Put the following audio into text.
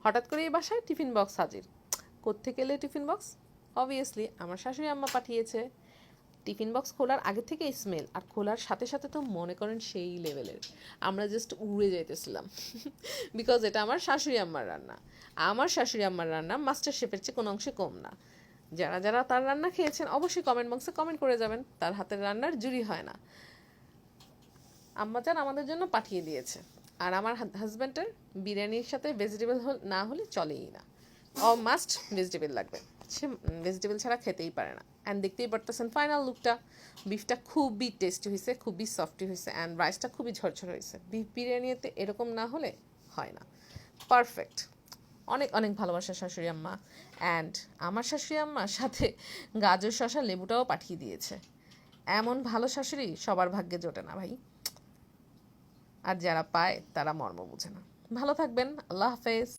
হঠাৎ করে এই বাসায় টিফিন বক্স হাজির। কোত্থেকে এলে টিফিন বক্স? অবভিয়াসলি আমার শাশুড়ি আম্মা পাঠিয়েছে। টিফিন বক্স খোলার আগে থেকে স্মেল, আর খোলার সাথে সাথে তো মনে করেন সেই লেভেলের, আমরা জাস্ট উড়ে যাইতেছিলাম। বিকজ এটা আমার শাশুড়ি আম্মার রান্না। আমার শাশুড়ি আম্মার রান্না মাস্টার শেফের চেয়ে কোনো অংশে কম না। যারা যারা তার রান্না খেয়েছেন অবশ্যই কমেন্ট বক্সে কমেন্ট করে যাবেন, তার হাতের রান্নার জুড়ি হয় না। আম্মাজান আমাদের জন্য পাঠিয়ে দিয়েছে। আর আমার হাজব্যান্ডের বিরিয়ানির সাথে ভেজিটেবল না হলে চলেই না, মাস্ট ভেজিটেবল লাগবে, সে ভেজিটেবল ছাড়া খেতেই পারে না। অ্যান্ড দেখতেই পারতেছেন ফাইনাল লুকটা। বিফটা খুবই টেস্টি হয়েছে, খুবই সফটি হয়েছে, অ্যান্ড রাইসটা খুবই ঝরঝর হয়েছে। বিফ বিরিয়ানিতে এরকম না হলে হয় না। পারফেক্ট। অনেক অনেক ভালোবাসা শাশুড়ি আম্মা। অ্যান্ড আমার শাশুড়ি আম্মার সাথে গাজর শশা লেবুটাও পাঠিয়ে দিয়েছে। এমন ভালো শাশুড়ি সবার ভাগ্যে জোটে না ভাই, আর যারা পায় তারা মর্ম বুঝে না। ভালো থাকবেন, আল্লাহ হাফেজ।